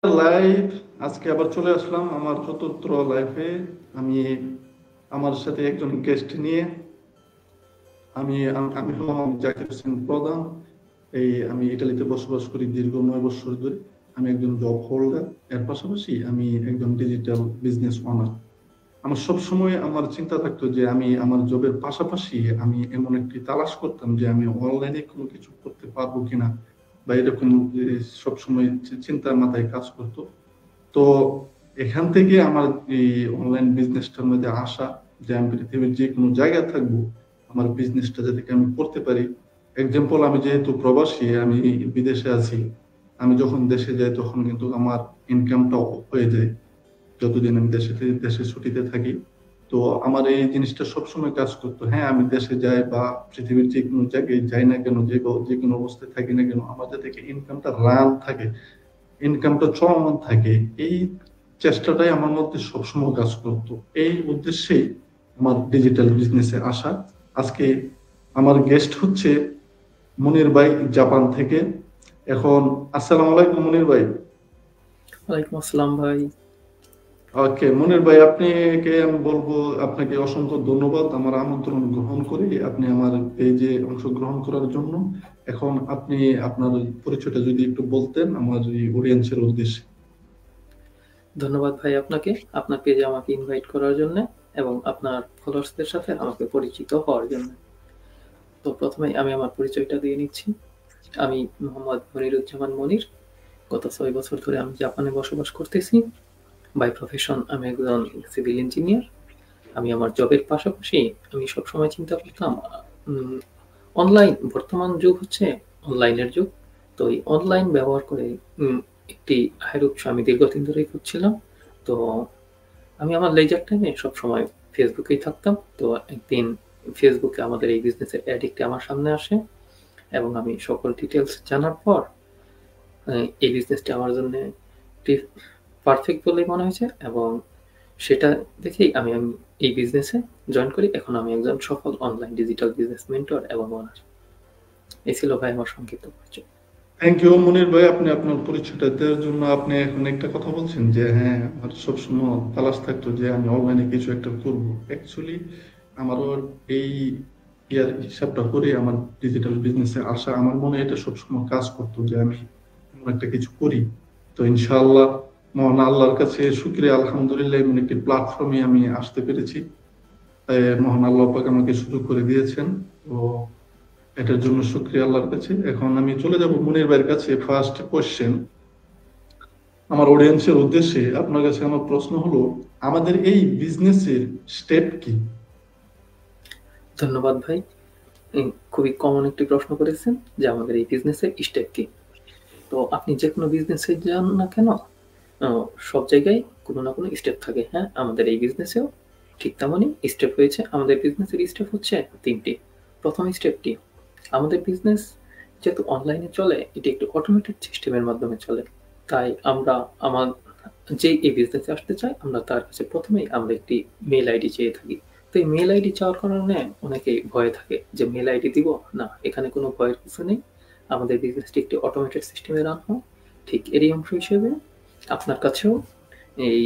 Live আজকে আবার চলে আসলাম আমার চতুর্থ লাইফে। আমি আমার সাথে একজন গেস্ট নিয়ে আমি আমি আমি হলাম জাকির হোসেন প্রধান। আমি ইটালিতে বসবাস করি দীর্ঘ 9 বছর ধরে। আমি একজন জব হোল্ডার, এর পাশাপাশি আমি একজন ডিজিটাল বিজনেস ওনার। আমার সবসময় আমার চিন্তা থাকতো যে আমি আমার জবের পাশাপাশি আমি এমন একটি তালাশ করতাম যে আমি অনলাইনে কোনো কিছু করতে পারবো কিনা, বা এরকম যে সবসময় চিন্তার মাথায় কাজ করতো। তো এখান থেকে আমার এই অনলাইন বিজনেসটার মধ্যে আসা, যে আমি পৃথিবীর যে কোনো জায়গায় থাকবো আমার বিজনেসটা যাতে আমি করতে পারি। এক্সাম্পল, আমি যেহেতু প্রবাসী, আমি বিদেশে আছি। আমি যখন দেশে যাই তখন কিন্তু আমার ইনকামটা হয়ে যায় যতদিন আমি দেশে ছুটিতে থাকি। তো আমার এই জিনিসটা সবসময় কাজ করতো। হ্যাঁ, আমি দেশে যাই বা পৃথিবীর যে কোনো জায়গায় যাই না কেন, যে কোনো অবস্থায় থাকি না কেন, আমার যাতে ইনকামটা রান থাকে, ইনকামটা চলমান থাকে, এই চেষ্টাটাই আমার মধ্যে সবসময় কাজ করতো। এই উদ্দেশ্যেই আমার ডিজিটাল বিজনেসে আসা। আজকে আমার গেস্ট হচ্ছে মনির ভাই, জাপান থেকে। এখন আসসালামু আলাইকুম মনির ভাই। ওয়ালাইকুম আসসালাম ভাই। ওকে মনির ভাই, আমি বলবো আপনাকে অসংখ্য ধন্যবাদ আমার আমন্ত্রণ গ্রহণ করে আপনি আমার পেজে অংশগ্রহণ করার জন্য। এখন আপনি আপনার পরিচয়টা যদি একটু বলতেন আমার এই অডিয়েন্সের উদ্দেশ্যে। ধন্যবাদ ভাই আপনাকে, আপনার পেজে আমাকে ইনভাইট করার জন্য এবং আপনার ফলোয়ার্সদের সাথে আমাকে পরিচিত হওয়ার জন্য। তো প্রথমেই আমি আমার পরিচয়টা দিয়ে নিচ্ছি। আমি মোহাম্মদ মনিরুজ্জামান মনির। গত 6 বছর ধরে আমি জাপানে বসবাস করতেছি। বাই প্রফেশন আমি একজন সিভিল ইঞ্জিনিয়ার। আমি আমার জবের পাশাপাশি আমি সবসময় চিন্তা করতাম, অনলাইন বর্তমান যুগ হচ্ছে অনলাইনের যুগ। তো এই অনলাইন ব্যবহার করে একটি আয়ের উৎস আমি দীর্ঘদিন ধরেই খুঁজছিলাম। তো আমি আমার লেজার টাইমে সবসময় ফেসবুকেই থাকতাম। তো একদিন ফেসবুকে আমাদের এই বিজনেসের অ্যাড একটি আমার সামনে আসে এবং আমি সকল ডিটেলস জানার পর এই বিজনেসটি আমার জন্য পারফেক্ট বলেই মনে হয়েছে এবং সেটা দেখেই আমি এই বিজনেসে জয়েন করি। এখন আমি একজন সফল অনলাইন ডিজিটাল বিজনেস মেন্টর এবং ওনার। এই ছিল ভাই আমার সংক্ষিপ্ত পরিচয়। থ্যাংক ইউ মনির ভাই, আপনি আপনার পরিচয়টা দেওয়ার জন্য। আপনি এখন একটা কথা বলছেন যে হ্যাঁ, আমার সবসময় তালাশ থাকতো যে আমি অনলাইনে কিছু একটা করবো। অ্যাকচুয়ালি আমারও এই হিসাবটা করে আমার ডিজিটাল বিজনেসে আসা, আমার মনে এটা সবসময় কাজ করতো যে আমি এমন একটা কিছু করি। তো ইনশাআল্লাহ মহান আল্লাহর কাছে শুকরিয়া, আলহামদুলিল্লাহ এমন একটি প্ল্যাটফর্মে আমি আসতে পেরেছি। মহান আল্লাহ পাক আমাকে সুযোগ করে দিয়েছেন। তো এটার জন্য শুকরিয়া আল্লাহর কাছে। এখন আমি চলে যাব মনির ভাইয়ের কাছে। ফার্স্ট কোশ্চেন আমার অডিয়েন্সের উদ্দেশ্যে, আপনার কাছে আমার প্রশ্ন হলো, আমাদের এই বিজনেসের স্টেপ কি? ধন্যবাদ ভাই। খুবই কমন একটি প্রশ্ন করেছেন যে আমাদের এই বিজনেসের স্টেপ কি। তো আপনি যে কোনো বিজনেসে যান না কেন, সব জায়গায় কোনো না কোনো স্টেপ থাকে। হ্যাঁ, আমাদের এই বিজনেসেও ঠিক তেমনই স্টেপ হয়েছে। আমাদের বিজনেসের স্টেপ হচ্ছে ৩টি। প্রথম স্টেপটি, আমাদের বিজনেস যেহেতু অনলাইনে চলে, এটি একটি অটোমেটেড সিস্টেমের মাধ্যমে চলে। তাই আমরা আমার যে এই বিজনেসে আসতে চায়, আমরা তার কাছে প্রথমেই আমরা একটি মেল আইডি চেয়ে থাকি। তো এই মেল আইডি চাওয়ার কারণে অনেকেই ভয়ে থাকে যে মেল আইডি দিব না। এখানে কোনো ভয়ের কিছু নেই। আমাদের বিজনেসটি একটি অটোমেটেড সিস্টেমে রান হয়। ঠিক এরই অংশ হিসেবে আপনার কাছেও এই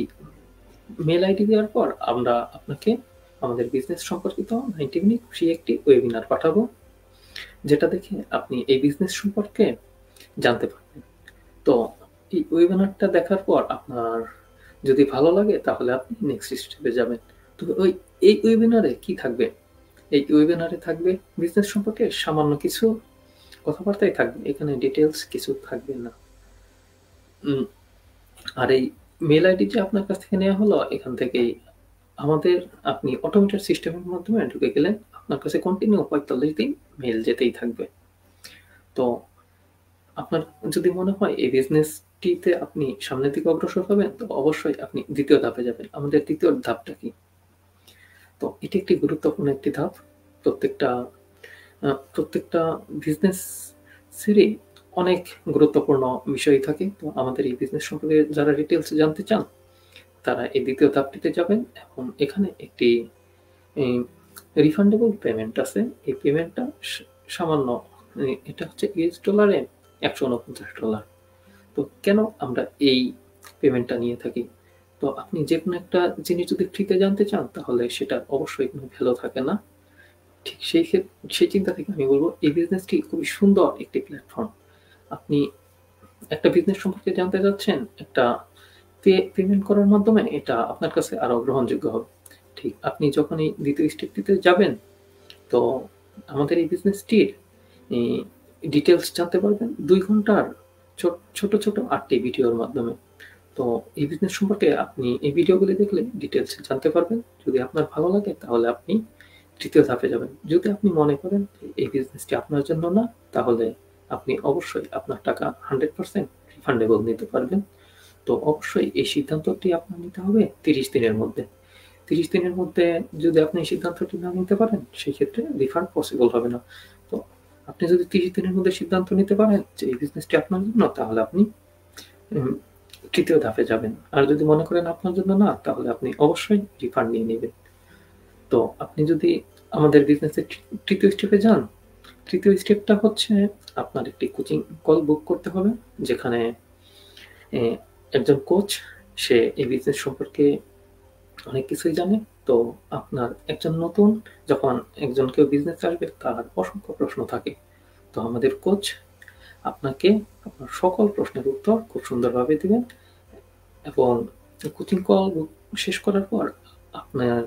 মেল আইডি দেওয়ার পর আমরা আপনাকে আমাদের বিজনেস সম্পর্কিত 90 মিনিট ফ্রি একটি ওয়েবিনার পাঠাবো, যেটা দেখে আপনি এই বিজনেস সম্পর্কে জানতে পারবেন। তো এই ওয়েবিনারটা দেখার পর আপনার যদি ভালো লাগে তাহলে আপনি নেক্সট স্টেপে যাবেন। তো এই ওয়েবিনারে কি থাকবে? এই ওয়েবিনারে থাকবে বিজনেস সম্পর্কে সামান্য কিছু কথাবার্তাই থাকবে। এখানে ডিটেইলস কিছু থাকবে না। উম আর এই মেল আইডি যে আপনার কাছ থেকে নেওয়া হলো, এখান থেকেই আমাদের আপনি অটোমেটেড সিস্টেমের মাধ্যমে ঢুকে গেলেন। আপনার কাছে কন্টিনিউ ৪৫ দিন মেইল যেতেই থাকবে। তো আপনার যদি মনে হয় এই বিজনেসটিতে আপনি সামনের দিকে অগ্রসর হবেন, তো অবশ্যই আপনি ২য় ধাপে যাবেন। আমাদের ২য় ধাপটা কি? তো এটি একটি গুরুত্বপূর্ণ একটি ধাপ। প্রত্যেকটা প্রত্যেকটা বিজনেসেরই অনেক গুরুত্বপূর্ণ বিষয় থাকে। তো আমাদের এই বিজনেস সম্পর্কে যারা ডিটেইলস জানতে চান, তারা এই ২য় ধাপটিতে যাবেন এবং এখানে একটি রিফান্ডেবল পেমেন্ট আছে। এই পেমেন্টটা সামান্য, এটা হচ্ছে US ডলারে $১৪৯। তো কেন আমরা এই পেমেন্টটা নিয়ে থাকি। তো আপনি যেকোনো একটা জিনিস যদি ফ্রিতে জানতে চান তাহলে সেটা অবশ্যই কোনো ভ্যালু থাকে না। ঠিক সেই চিন্তা থেকে আমি বলব এই বিজনেসটি খুবই সুন্দর একটি প্ল্যাটফর্ম। আপনি একটা বিজনেস সম্পর্কে জানতে চাচ্ছেন, একটা পেমেন্ট করার মাধ্যমে এটা আপনার কাছে আরো গ্রহণযোগ্য হবে। ঠিক আপনি যখন এই ২য় স্টেপটিতে যাবেন, তো আমাদের এই বিজনেসটির ই ডিটেইলস জানতে পারবেন ২ ঘন্টার ছোট ৮ টি ভিডিওর মাধ্যমে। তো এই বিজনেস সম্পর্কে আপনি এই ভিডিওগুলি দেখলে ডিটেইলস জানতে পারবেন। যদি আপনার ভালো লাগে তাহলে আপনি ৩য় ধাপে যাবেন। যদি আপনি মনে করেন এই বিজনেসটি আপনার জন্য না, তাহলে আপনি অবশ্যই আপনার টাকা 100% রিফান্ডেবল নিতে পারবেন। তো অবশ্যই এই সিদ্ধান্তটি আপনার নিতে হবে ৩০ দিনের মধ্যে। ৩০ দিনের মধ্যে যদি আপনি এই সিদ্ধান্তটি না নিতে পারেন, সেক্ষেত্রে রিফান্ড পসিবল হবে না। তো আপনি যদি ৩০ দিনের মধ্যে সিদ্ধান্ত নিতে পারেন যে এই বিজনেসটি আপনার জন্য, তাহলে আপনি উম ৩য় ধাপে যাবেন। আর যদি মনে করেন আপনার জন্য না, তাহলে আপনি অবশ্যই রিফান্ড নিয়ে নিবেন। তো আপনি যদি আমাদের বিজনেসের ৩য় স্টেপে যান, ৩য় স্টেপটা হচ্ছে আপনার একটি কোচিং কল বুক করতে হবে, যেখানে এ একজন কোচ, সে এই বিজনেস সম্পর্কে অনেক কিছুই জানে। তো আপনার একজন নতুন যখন একজন কেউ বিজনেসে আসবে, তার অসংখ্য প্রশ্ন থাকে। তো আমাদের কোচ আপনাকে আপনার সকল প্রশ্নের উত্তর খুব সুন্দরভাবে দিবেন, এবং কোচিং কল শেষ করার পর আপনার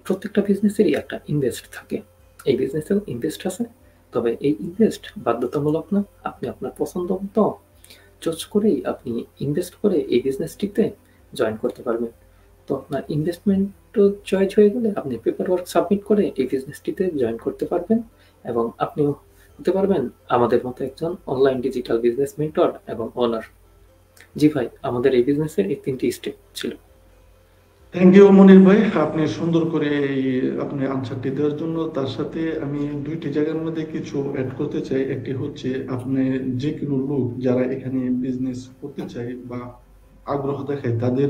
প্রত্যেকটা বিজনেসেরই একটা ইনভেস্ট থাকে। এই বিজনেসেও ইনভেস্ট আছে, তবে এই ইনভেস্ট বাধ্যতামূলক না। আপনি আপনার পছন্দ মতো চুজ করেই আপনি ইনভেস্ট করে এই বিজনেসটিতে জয়েন করতে পারবেন। তো আপনার ইনভেস্টমেন্টও চয়েস হয়ে গেলে আপনি পেপার ওয়ার্ক সাবমিট করে এই বিজনেসটিতে জয়েন করতে পারবেন, এবং আপনিও হতে পারবেন আমাদের মতো একজন অনলাইন ডিজিটাল বিজনেস মেন্টর এবং ওনার। জি ভাই, আমাদের এই বিজনেসের এই ৩টি স্টেপ ছিল। থ্যাংক ইউ মনির ভাই, আপনি সুন্দর করে এই আপনি আনসারটি দেওয়ার জন্য। তার সাথে আমি ২টি জায়গার মধ্যে কিছু অ্যাড করতে চাই। একটি হচ্ছে, আপনি যে কোনো লোক যারা এখানে বিজনেস করতে চায় বা আগ্রহ দেখায়, তাদের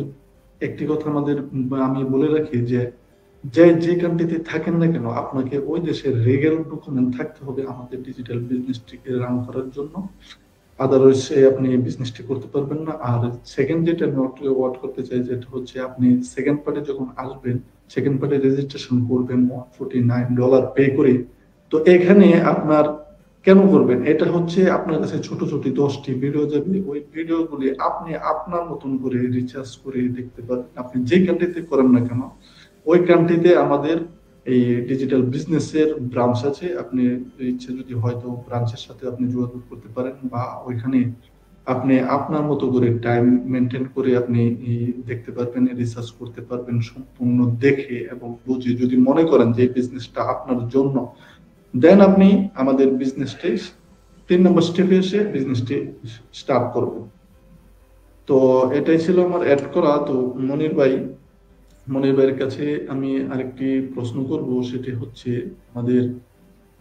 একটি কথা আমি বলে রাখি যে যে কান্ট্রিতে থাকেন না কেন, আপনাকে ওই দেশের রেগাল ডকুমেন্ট থাকতে হবে আমাদের ডিজিটাল বিজনেসটিকে রান করার জন্য। আদারওয়াইজ আপনি বিজনেসটি করতে পারবেন না। আর সেকেন্ড যেটা আমি ওয়ার্ড করতে চাই, যেটা হচ্ছে আপনি সেকেন্ড পার্টে যখন আসবেন, সেকেন্ড পার্টে রেজিস্ট্রেশন করবেন $149 পে করে। তো এখানে আপনার কেন করবেন, এটা হচ্ছে আপনার কাছে ছোট ছোট 10টি ভিডিও যাবে। ওই ভিডিওগুলি আপনি আপনার মতন করে রিচার্জ করে দেখতে পারবেন। আপনি যে কান্ট্রিতে করেন না কেন, ওই কান্ট্রিতে আমাদের এই ডিজিটাল বিজনেসের ব্রাঞ্চ আছে। আপনি ইচ্ছে যদি হয়তো ব্রাঞ্চের সাথে আপনি যোগাযোগ করতে পারেন, বা ওইখানে আপনি আপনার মতো করে টাইম মেনটেন করে আপনি দেখতে পারবেন, রিসার্চ করতে পারবেন সম্পূর্ণ দেখে এবং বুঝে। যদি মনে করেন যে এই বিজনেসটা আপনার জন্য, দেন আপনি আমাদের বিজনেসটি ৩ নম্বর স্টেপে এসে বিজনেসটি স্টার্ট করবেন। তো এটাই ছিল আমার অ্যাড করা। তো মনির ভাইয়ের কাছে আমি আরেকটি প্রশ্ন করব, সেটি হচ্ছে আমাদের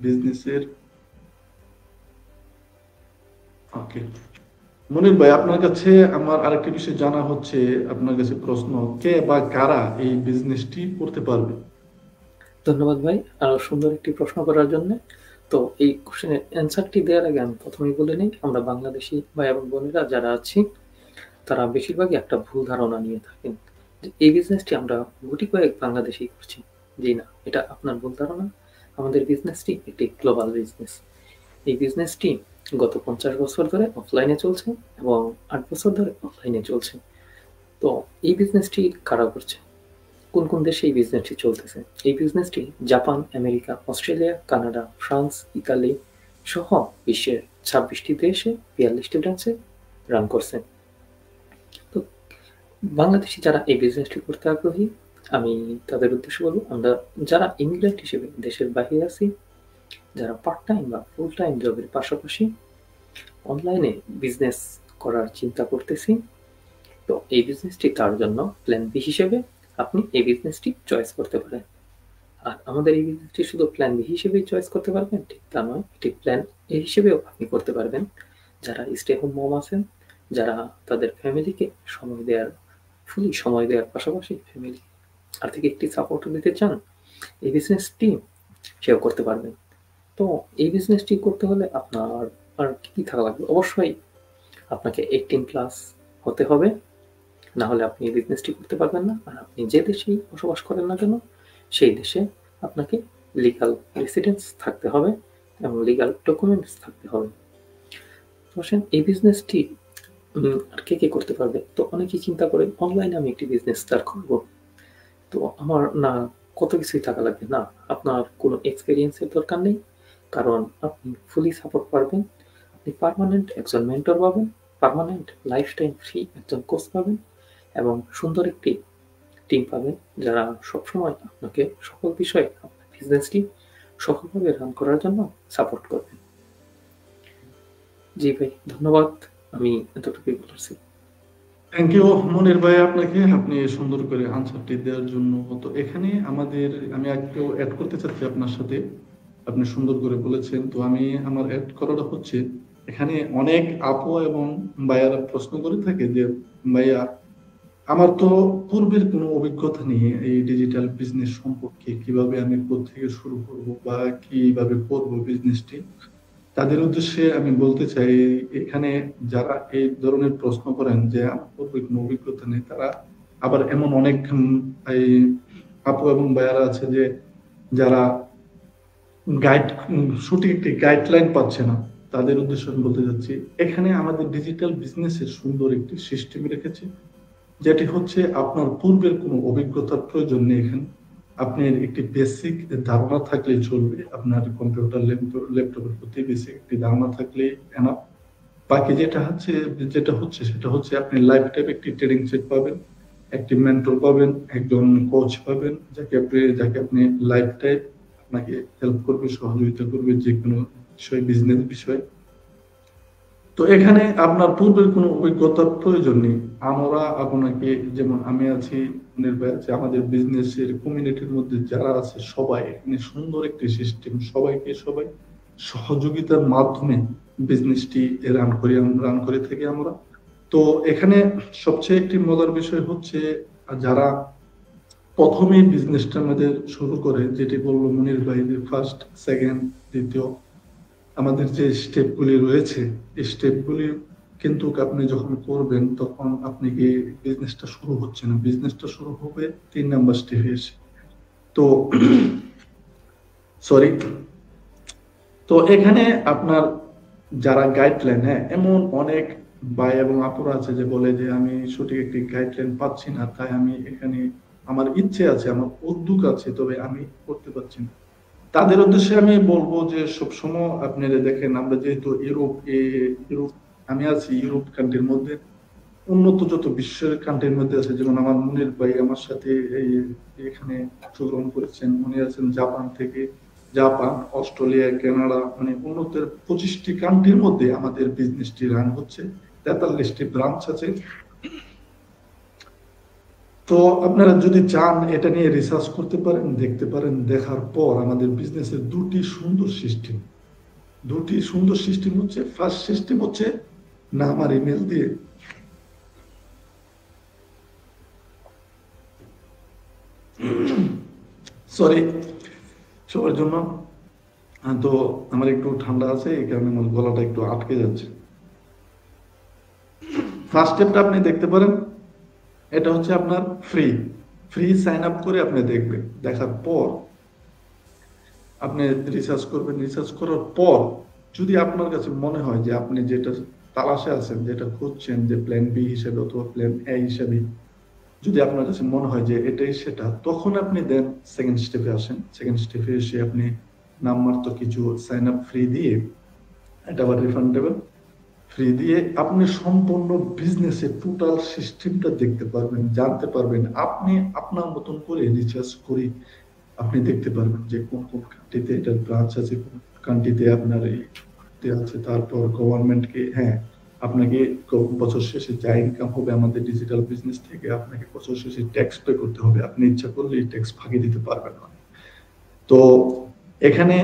বিজনেসের। ওকে মনির ভাই, আপনার কাছে আমার আরেকটি বিষয় জানা হচ্ছে, আপনার কাছে প্রশ্ন, কে বা কারা এই বিজনেসটি করতে পারবে? ধন্যবাদ ভাই আরো সুন্দর একটি প্রশ্ন করার জন্য। তো এই কোশ্চেনের অ্যান্সারটি দেওয়ার আগে আমি প্রথমেই বলে নিই, আমরা বাংলাদেশি ভাই এবং বোনেরা যারা আছি, তারা বেশিরভাগই একটা ভুল ধারণা নিয়ে থাকেন যে এই বিজনেসটি আমরা গুটি কয়েক বাংলাদেশি করছি। জি না, এটা আপনার ভুল ধারণা। আমাদের বিজনেসটি একটি গ্লোবাল বিজনেস। এই বিজনেসটি গত ৫০ বছর ধরে অফলাইনে চলছে এবং ৮ বছর ধরে অনলাইনে চলছে। তো এই বিজনেসটি কারা করছে, কোন দেশে এই বিজনেসটি চলতেছে? এই বিজনেসটি Japan, America, Australia, Canada, France, Italy সহ বিশ্বের ২৬টি দেশে ৪২টি ব্রাঞ্চে রান করছে। তো বাংলাদেশি যারা এই বিজনেসটি করতে আগ্রহী, আমি তাদের উদ্দেশ্যে বলবো, আমরা যারা ইমিগ্রেন্ট হিসেবে দেশের বাহিরে আছি, যারা পার্ট টাইম বা ফুল টাইম জবের পাশাপাশি অনলাইনে বিজনেস করার চিন্তা করতেছি, তো এই বিজনেসটি তার জন্য প্ল্যান বি হিসেবে আপনি এই বিজনেসটি চয়েস করতে পারেন। আর আমাদের এই বিজনেসটি শুধু প্ল্যান বি হিসেবেই চয়েস করতে পারবেন ঠিক তা নয়, এটি প্ল্যান এ হিসেবেও আপনি করতে পারবেন। যারা স্টে হোম মম আছেন, যারা তাদের ফ্যামিলিকে ফুলি সময় দেওয়ার পাশাপাশি ফ্যামিলি আর্থিক একটি সাপোর্ট দিতে চান, এই বিজনেসটি সেও করতে পারবেন। তো এই বিজনেসটি করতে হলে আপনার আর কি থাকা লাগবে? অবশ্যই আপনাকে 18+ হতে হবে, না হলে আপনি এই বিজনেসটি করতে পারবেন না। আর আপনি যে দেশেই বসবাস করেন না কেন, সেই দেশে আপনাকে লিগাল রেসিডেন্স থাকতে হবে এবং লিগাল ডকুমেন্টস থাকতে হবে। তো আসেন, এই বিজনেসটি আর কে করতে পারবে? তো অনেকেই চিন্তা করে অনলাইনে আমি একটি বিজনেস স্টার্ট করব। তো আমার না কত কিছুই টাকা লাগবে। না, আপনার কোনো এক্সপেরিয়েন্সের দরকার নেই, কারণ আপনি ফুলি সাপোর্ট পাবেন। আপনি পার্মানেন্ট একজন মেন্টর পাবেন, পার্মানেন্ট লাইফ টাইম ফ্রি একজন কোচ পাবেন এবং সুন্দর একটি টিম পাবেন, যারা সবসময় আপনাকে সকল বিষয়ে আপনার বিজনেসটি সফলভাবে রান করার জন্য সাপোর্ট করবেন। জি ভাই, ধন্যবাদ। আমি এতটুকুই বলেছি। থ্যাংক ইউ মনির ভাই আপনাকে, আপনি সুন্দর করে আনসারটি দেওয়ার জন্য। তো এখানে আমি একটু অ্যাড করতে চাচ্ছি আপনার সাথে, আপনি সুন্দর করে বলেছেন। তো আমার অ্যাড করাটা হচ্ছে, এখানে অনেক আপু এবং ভাইয়ারা প্রশ্ন করে থাকে যে ভাইয়া আমার তো পূর্বের কোনো অভিজ্ঞতা নেই এই ডিজিটাল বিজনেস সম্পর্কে, কিভাবে আমি কোত্থেকে শুরু করব বা কিভাবে করব বিজনেসটি। তাদের উদ্দেশ্যে আমি বলতে চাই, এখানে যারা এই ধরনের প্রশ্ন করেন যে আমার পূর্বে কোনো অভিজ্ঞতা নেই, তারা আবার এমন অনেক এই আপু এবং ভাইয়ারা আছে যে যারা গাইড সঠিক একটি গাইডলাইন পাচ্ছে না। তাদের উদ্দেশ্যে আমি বলতে চাচ্ছি, এখানে আমাদের ডিজিটাল বিজনেসের সুন্দর একটি সিস্টেম রেখেছে, যেটি হচ্ছে আপনার পূর্বের কোনো অভিজ্ঞতার প্রয়োজন নেই। এখানে আপনার একটি বেসিক ধারণা থাকলে চলবে, আপনার কম্পিউটার ল্যাপটপের প্রতি বেসিক একটি ধারণা থাকলে এনাফ। বাকি যেটা হচ্ছে সেটা হচ্ছে আপনি লাইফ টাইম একটি ট্রেনিং সেট পাবেন, একটি মেন্টর পাবেন, একজন কোচ পাবেন, যাকে আপনি লাইফ টাইম আপনাকে হেল্প করবে, সহযোগিতা করবে যে কোনো বিষয়, বিজনেস বিষয়। তো এখানে আপনার পূর্বের কোনো অভিজ্ঞতার প্রয়োজন নেই। আমরা আপনাকে, যেমন আমি আছি, নির্ভয় আছে, আমাদের বিজনেসের কমিউনিটির মধ্যে যারা আছে সবাই এখানে সুন্দর একটি সিস্টেম, সবাই সহযোগিতার মাধ্যমে বিজনেসটি রান করে থাকি আমরা। তো এখানে সবচেয়ে একটি মজার বিষয় হচ্ছে, যারা প্রথমে বিজনেসটা আমাদের শুরু করে, যেটি বললো মনির ভাই, ফার্স্ট, সেকেন্ড, দ্বিতীয়, আমাদের যে স্টেপগুলি রয়েছে, এই স্টেপগুলি কিন্তু আপনি যখন করবেন তখন আপনি কি বিজনেসটা শুরু হচ্ছে না, বিজনেসটা শুরু হবে 3 নাম্বার স্টেপে এসে। তো সরি, তো এখানে আপনার যারা গাইডলাইন, হ্যাঁ, এমন অনেক ভাই এবং আপুরা আছে যে বলে যে আমি সঠিক একটি গাইডলাইন পাচ্ছি না, তাই আমি এখানে আমার ইচ্ছে আছে, আমার উদ্যোগ আছে, তবে আমি করতে পারছি না। তাদের উদ্দেশ্যে আমি বলবো যে সবসময় আপনারা দেখেন, আমরা যেহেতু ইউরোপ, আমি আছি ইউরোপ কান্ট্রির মধ্যে, উন্নত যত বিশ্বের কান্ট্রির মধ্যে আছে, যেমন আমার মনির ভাই আমার সাথে এখানে অংশগ্রহণ করেছেন, উনি আছেন জাপান থেকে, জাপান, অস্ট্রেলিয়া, কানাডা, মানে উন্নত 25টি কান্ট্রির মধ্যে আমাদের বিজনেসটি রান হচ্ছে, 43টি ব্রাঞ্চ আছে। তো আপনারা যদি চান এটা নিয়ে রিসার্চ করতে পারেন, দেখতে পারেন, দেখার পর আমাদের বিজনেসের দুটি সুন্দর সিস্টেম হচ্ছে, ফার্স্ট সিস্টেম হচ্ছে না আমার ইমেল দিয়ে সরি সবার জন্য, তো আমার একটু ঠান্ডা আছে, এই কারণে আমার গলাটা একটু আটকে যাচ্ছে। ফার্স্ট স্টেপটা আপনি দেখতে পারেন, এটা হচ্ছে আপনার ফ্রি সাইন আপ করে আপনি দেখবেন, দেখার পর আপনি রিসার্চ করবেন, রিসার্চ করার পর যদি আপনার কাছে মনে হয় যে আপনি যেটা তালাশে আছেন, যেটা খুঁজছেন, যে প্ল্যান বি হিসেবে অথবা প্ল্যান এ হিসেবে, যদি আপনার কাছে মনে হয় যে এটাই সেটা, তখন আপনি দেন সেকেন্ড স্টেপে আসেন। সেকেন্ড স্টেপে এসে আপনি নামমাত্র কিছু সাইন আপ ফ্রি দিয়ে, এটা আবার রিফান্ডেবল, ফ্রি দিয়ে আপনি সম্পূর্ণ বিজনেসের টোটাল সিস্টেমটা দেখতে পারবেন, জানতে পারবেন। আপনি আপনার মতন করে রিসার্চ করে আপনি দেখতে পারবেন যে কোন কোন কান্ট্রিতে এটার ব্রাঞ্চ আছে, কোন কান্ট্রিতে আপনার এই আছে। তারপর গভর্নমেন্টকে, হ্যাঁ, আপনাকে বছর শেষে যা ইনকাম হবে আমাদের ডিজিটাল বিজনেস থেকে, আপনাকে বছর শেষে ট্যাক্স পে করতে হবে। আপনি ইচ্ছা করলে এই ট্যাক্স ফাঁকি দিতে পারবেন না। তো এখানে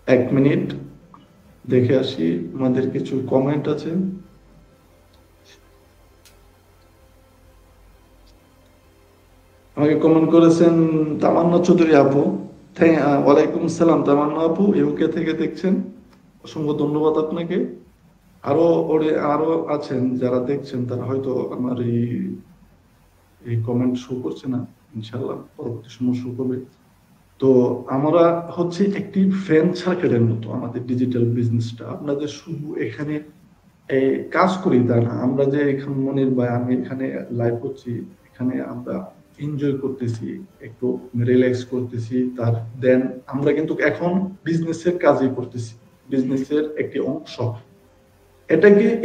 1 মিনিট দেখে আসি, আমাদের কিছু কমেন্ট আছে। আমাকে কমেন্ট করেছেন তামান্না চৌধুরী আপু, ওয়ালাইকুম আসসালাম তামান্না আপু, ইউকে থেকে দেখছেন, অসংখ্য ধন্যবাদ আপনাকে। আরো আছেন যারা দেখছেন, তারা হয়তো আমার এই কমেন্ট শো করছে না, ইনশাল্লাহ পরবর্তী সময় শো করবে। তো আমরা হচ্ছে একটি ফ্রেন্ড সার্কেলের মতো আমাদের ডিজিটাল বিজনেসটা। আপনাদের শুধু এখানে কাজ করি তা না, আমরা যে এখানে মনির ভাই আমি এখানে লাইভ করছি, এখানে আমরা এনজয় করতেছি, একটু রিল্যাক্স করতেছি, তার দেন আমরা কিন্তু এখন বিজনেসের কাজই করতেছি, বিজনেসের একটি অংশ।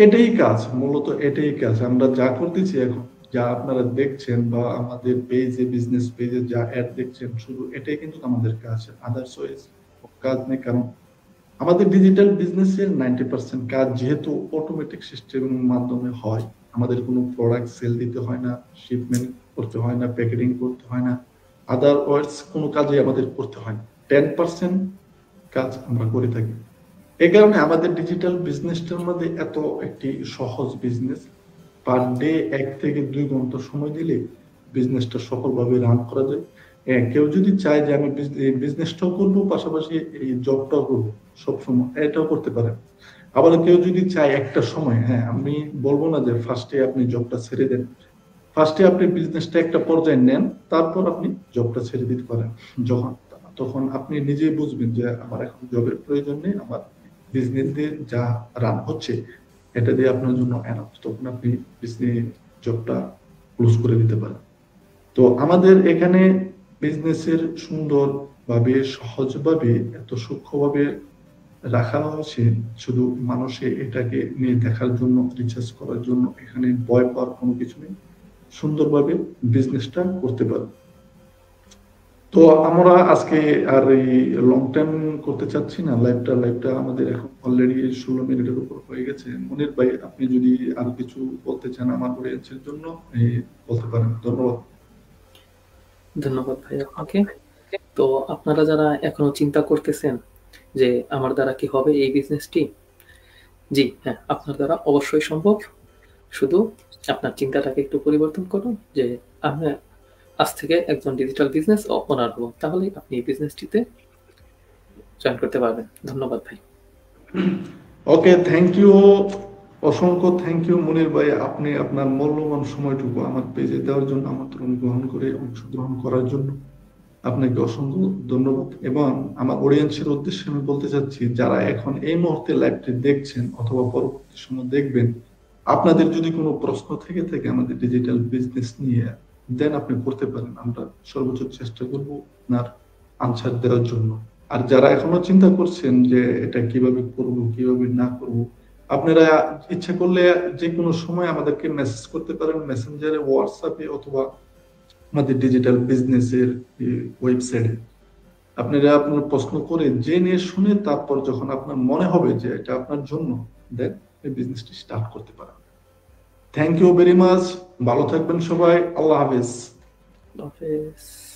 এটাই কাজ, মূলত এটাই কাজ আমরা যা করতেছি এখন, যা আপনারা দেখছেন বা আমাদের পেজে, বিজনেস পেজে যা অ্যাড দেখছেন, শুধু এটাই কিন্তু আমাদের কাজ, আদার্স কাজ নেই। কারণ আমাদের ডিজিটাল বিজনেসের 90% কাজ যেহেতু অটোমেটিক সিস্টেমের মাধ্যমে হয়, আমাদের কোনো প্রোডাক্ট সেল দিতে হয় না, শিপমেন্ট করতে হয় না, প্যাকেটিং করতে হয় না, আদারওয়াইজ কোনো কাজই আমাদের করতে হয় না। 10% কাজ আমরা করে থাকি। এই কারণে আমাদের ডিজিটাল বিজনেসটার মধ্যে এত একটি সহজ বিজনেস। পার ডে 1 থেকে 2 ঘন্টা সময় দিলে বিজনেসটা সফলভাবে রান করা যায়। কেউ যদি চায় যে আমি বিজনেসটাও করবো, পাশাপাশি এই জবটাও করবো, সবসময় এটাও করতে পারেন। আবার কেউ যদি চায় একটা সময়, হ্যাঁ আমি বলবো না যে ফার্স্টে আপনি জবটা ছেড়ে দেন, ফার্স্টে আপনি বিজনেসটা একটা পর্যায়ে নেন, তারপর আপনি জবটা ছেড়ে দিতে পারেন। তখন আপনি নিজেই বুঝবেন যে আমার এখন জবের প্রয়োজন নেই, আমার বিজনেস দিয়ে যা রান হচ্ছে এটা দিয়ে আপনার জন্য এনাফ, তখন আপনি জবটা ক্লোজ করে দিতে পারেন। তো আমাদের এখানে বিজনেসের সুন্দরভাবে, সহজভাবে, এত সূক্ষ্মভাবে রাখা হয়েছে, শুধু মানুষে এটাকে নিয়ে দেখার জন্য, রিসার্চ করার জন্য। এখানে ভয় পাওয়ার কোনো কিছু নেই, সুন্দরভাবে বিজনেসটা করতে পারবে। তো আমরা আজকে আর এই লং টাইম করতে চাচ্ছি না লাইভটা আমাদের এখন অলরেডি 16 মিনিটের উপর হয়ে গেছে। মনির ভাই আপনি যদি আর কিছু বলতে চান আমার অডিয়েন্সের জন্য বলতে পারেন। ধন্যবাদ। ধন্যবাদ ভাই আপনাকে। তো আপনারা যারা এখনো চিন্তা করতেছেন যে আমার দ্বারা কি হবে এই বিজনেসটি, জি হ্যাঁ, আপনার দ্বারা অবশ্যই সম্ভব। শুধু আপনার চিন্তাটাকে একটু পরিবর্তন করুন যে আমি আজ থেকে একজন ডিজিটাল বিজনেস ওনার হব, তাহলেই আপনি এই বিজনেসটিতে জয়েন করতে পারবেন। ধন্যবাদ ভাই। ওকে, থ্যাংক ইউ, অসংখ্য থ্যাংক ইউ মনির ভাই, আপনি আপনার মূল্যবান সময়টুকু আমার পেজে দেওয়ার জন্য, আমন্ত্রণ গ্রহণ করে অংশগ্রহণ করার জন্য আপনাকে অসংখ্য ধন্যবাদ। এবং আমার অডিয়েন্সের উদ্দেশ্যে আমি বলতে চাচ্ছি, যারা এখন এই মুহূর্তে লাইভটি দেখছেন অথবা পরবর্তী সময় দেখবেন, আপনাদের যদি কোনো প্রশ্ন থেকে থাকে আমাদের ডিজিটাল বিজনেস নিয়ে, দেন আপনি করতে পারেন, আমরা সর্বোচ্চ চেষ্টা করব আপনার আনসার দেওয়ার জন্য। আর যারা এখনো চিন্তা করছেন যে এটা কিভাবে করব, কিভাবে না করব, আপনারা ইচ্ছা করলে যে কোনো সময় আমাদেরকে মেসেজ করতে পারেন, মেসেঞ্জারে, হোয়াটসঅ্যাপে, অথবা আমাদের ডিজিটাল বিজনেসের ওয়েবসাইটে। আপনারা আপনার প্রশ্ন করে জেনে শুনে তারপর যখন আপনার মনে হবে যে এটা আপনার জন্য, দেন এই বিজনেসটি স্টার্ট করতে পারেন। থ্যাংক ইউ ভেরি মাচ, ভালো থাকবেন সবাই, আল্লাহ হাফেজ। হাফেজ।